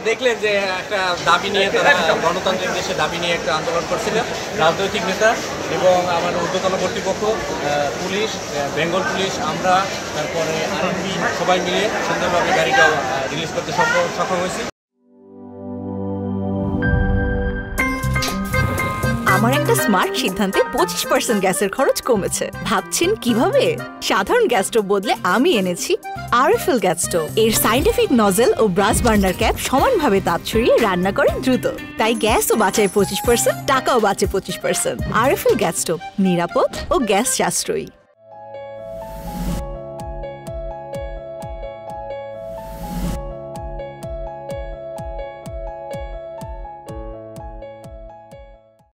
দেখলেন যে একটা দাবি নিয়ে তারা গণতান্ত্রিক দেশে দাবি নিয়ে একটা আন্দোলন করছিলেন রাজনৈতিক নেতা এবং আমার ঊর্ধ্বতন কর্তৃপক্ষ, পুলিশ, বেঙ্গল পুলিশ, আমরা তারপরে আরএনবি সবাই মিলে সুন্দরভাবে গাড়িটা রিলিজ করতে সক্ষম হয়েছি। আমার একটা স্মার্ট সিদ্ধান্তে 25% গ্যাসের খরচ কমেছে। ভাবছেন কিভাবে? সাধারণ গ্যাস স্টোভ বদলে আমি এনেছি আরএফএল গ্যাস স্টোভ। এর সাইন্টিফিক নজল ও ব্রাস বার্নার ক্যাপ সমানভাবে তাপ ছড়িয়ে রান্না করে দ্রুত, তাই গ্যাসও বাঁচায় 25%, টাকাও বাঁচে 25%। আরএফএল গ্যাস স্টোভ নিরাপদ ও গ্যাস সাশ্রয়ী।